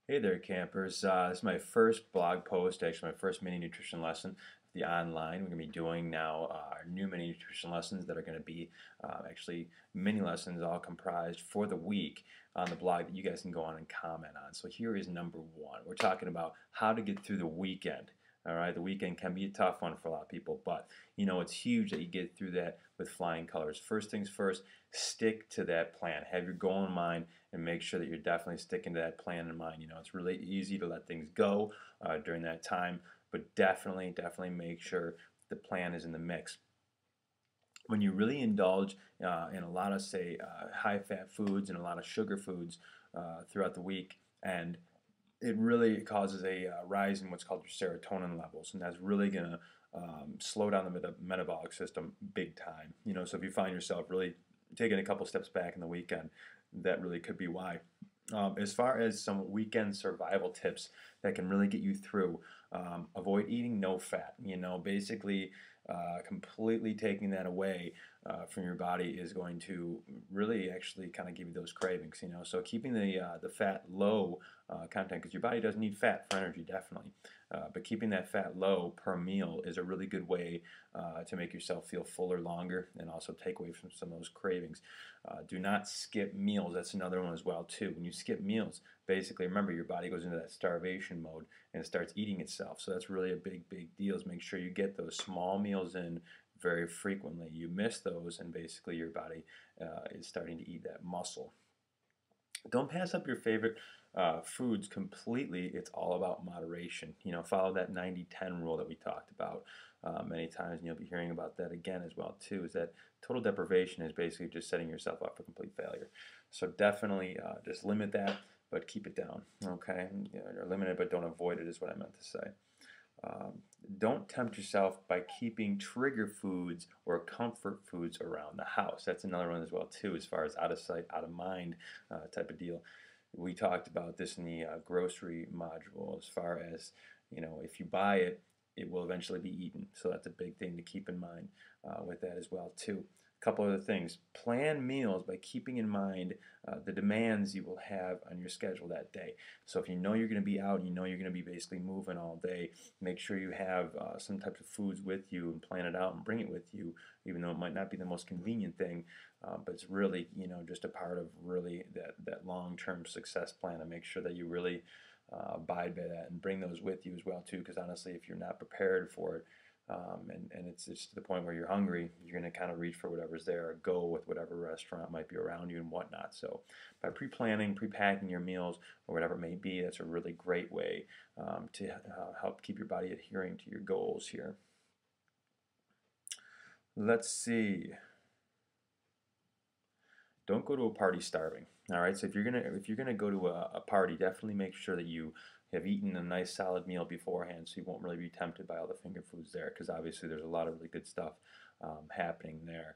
Hey there, campers. This is my first blog post, actually my first mini nutrition lesson of the online. We're going to be doing now our new mini nutrition lessons that are going to be actually mini lessons all comprised for the week on the blog that you guys can go on and comment on. So here is number one. We're talking about how to get through the weekend. All right, the weekend can be a tough one for a lot of people, but you know it's huge that you get through that with flying colors. First things first, stick to that plan. Have your goal in mind and make sure that you're definitely sticking to that plan in mind. You know, it's really easy to let things go during that time, but definitely make sure the plan is in the mix. When you really indulge in a lot of, say, high-fat foods and a lot of sugar foods throughout the week, and it really causes a rise in what's called your serotonin levels, and that's really going to slow down the metabolic system big time. You know, so if you find yourself really taking a couple steps back in the weekend, that really could be why. As far as some weekend survival tips that can really get you through, avoid eating no fat. You know, basically, completely taking that away from your body is going to really actually kind of give you those cravings. You know, so keeping the fat low content, because your body does need fat for energy, definitely. But keeping that fat low per meal is a really good way to make yourself feel fuller longer and also take away from some of those cravings. Do not skip meals. That's another one as well too. When you skip meals, basically remember your body goes into that starvation mode and it starts eating itself. So that's really a big deal. Is make sure you get those small meals in very frequently. You miss those and basically your body is starting to eat that muscle. Don't pass up your favorite foods completely. It's all about moderation. You know, follow that 90-10 rule that we talked about many times, and you'll be hearing about that again as well too. Is that total deprivation is basically just setting yourself up for complete failure. So definitely just limit that, but keep it down. Okay, you're limited, but don't avoid it is what I meant to say. Um, don't tempt yourself by keeping trigger foods or comfort foods around the house. That's another one as well too, as far as out of sight, out of mind type of deal. We talked about this in the grocery module. As far as you know, if you buy it, it will eventually be eaten. So that's a big thing to keep in mind with that as well too. A couple other things. Plan meals by keeping in mind the demands you will have on your schedule that day. So if you know you're going to be out and you know you're going to be basically moving all day, make sure you have some types of foods with you and plan it out and bring it with you, even though it might not be the most convenient thing. But it's really, you know, just a part of really that long-term success plan to make sure that you really abide by that and bring those with you as well too. Because honestly, if you're not prepared for it, and it's just to the point where you're hungry, you're going to kind of reach for whatever's there, or go with whatever restaurant might be around you and whatnot. So by pre-planning, pre-packing your meals or whatever it may be, that's a really great way to help keep your body adhering to your goals here. Let's see. Don't go to a party starving. All right. So if you're gonna go to a party, definitely make sure that you have eaten a nice solid meal beforehand, so you won't really be tempted by all the finger foods there, because obviously there's a lot of really good stuff happening there.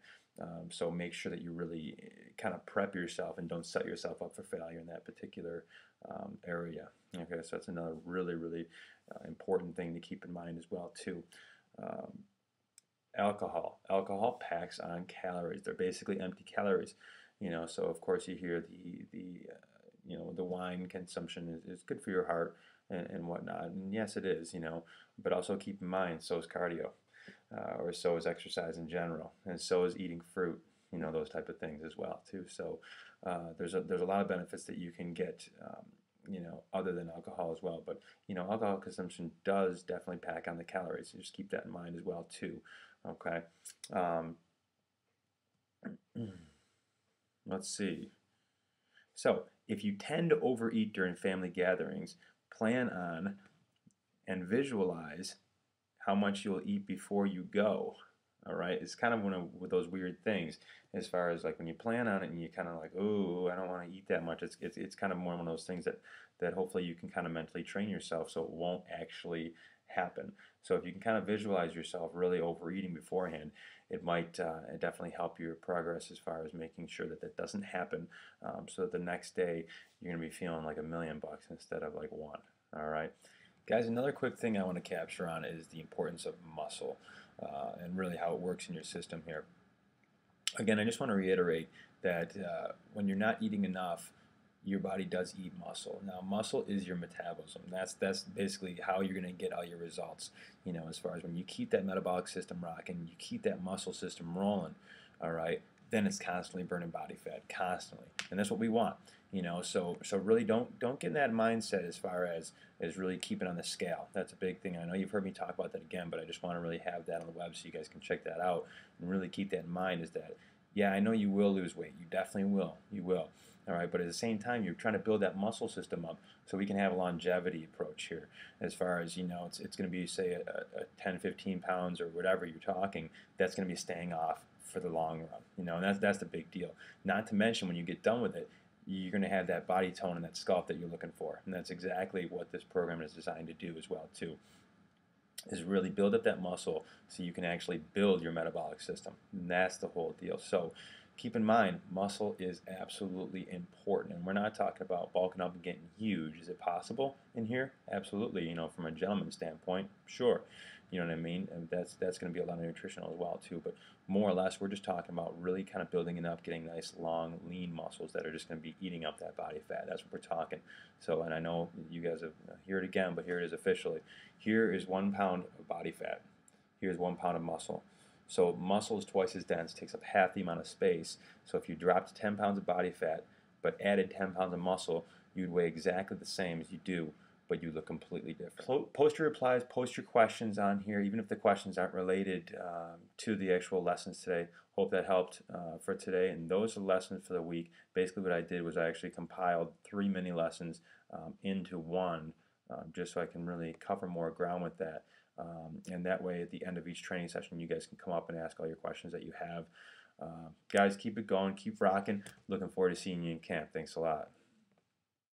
So make sure that you really kind of prep yourself and don't set yourself up for failure in that particular area. Okay, so that's another really important thing to keep in mind as well too. Um, alcohol packs on calories. They're basically empty calories. You know, so of course you hear you know, the wine consumption is good for your heart and whatnot, and yes it is, you know, but also keep in mind so is cardio, or so is exercise in general, and so is eating fruit, you know, those type of things as well too. So there's a lot of benefits that you can get, you know, other than alcohol as well. But you know, alcohol consumption does definitely pack on the calories, so just keep that in mind as well too. Okay. Um, let's see. So, if you tend to overeat during family gatherings, plan on and visualize how much you'll eat before you go. All right, it's kind of one of those weird things as far as like when you plan on it and you kind of like, oh, I don't want to eat that much. It's kind of more one of those things that hopefully you can kind of mentally train yourself so it won't actually happen. So if you can kind of visualize yourself really overeating beforehand, it might definitely help your progress as far as making sure that that doesn't happen. So that the next day you're gonna be feeling like $1,000,000 instead of like one. All right. Guys, another quick thing I want to capture on is the importance of muscle and really how it works in your system here. Again, I just want to reiterate that when you're not eating enough, your body does eat muscle. Now, muscle is your metabolism. That's basically how you're going to get all your results. As far as when you keep that metabolic system rocking, you keep that muscle system rolling, all right, then it's constantly burning body fat, constantly, and that's what we want. So really don't get in that mindset as far as really keeping on the scale. That's a big thing. I know you've heard me talk about that again, but I just want to really have that on the web so you guys can check that out and really keep that in mind. Is that, yeah, I know you will lose weight. You definitely will. You will. All right, but at the same time, you're trying to build that muscle system up so we can have a longevity approach here. As far as, it's going to be, say, a 10, 15 pounds or whatever you're talking, that's going to be staying off for the long run. And that's the big deal. Not to mention, when you get done with it, you're going to have that body tone and that sculpt that you're looking for. And that's exactly what this program is designed to do as well, too, is really build up that muscle so you can actually build your metabolic system. And that's the whole deal. So keep in mind, muscle is absolutely important. And we're not talking about bulking up and getting huge. Is it possible in here? Absolutely. From a gentleman's standpoint, sure. You know what I mean? And that's going to be a lot of nutritional as well, too. But more or less, we're just talking about really kind of building it up, getting nice, long, lean muscles that are just going to be eating up that body fat. That's what we're talking. So, and I know you guys have heard it again, but here it is officially. Here is 1 pound of body fat. Here's 1 pound of muscle. So muscle is twice as dense, takes up half the amount of space. So if you dropped 10 pounds of body fat, but added 10 pounds of muscle, you'd weigh exactly the same as you do, but you look completely different. Post your replies, post your questions on here, even if the questions aren't related to the actual lessons today. Hope that helped for today. And those are the lessons for the week. Basically what I did was I actually compiled 3 mini lessons into one, just so I can really cover more ground with that. And that way, at the end of each training session, you guys can come up and ask all your questions that you have. Guys, keep it going. Keep rocking. Looking forward to seeing you in camp. Thanks a lot.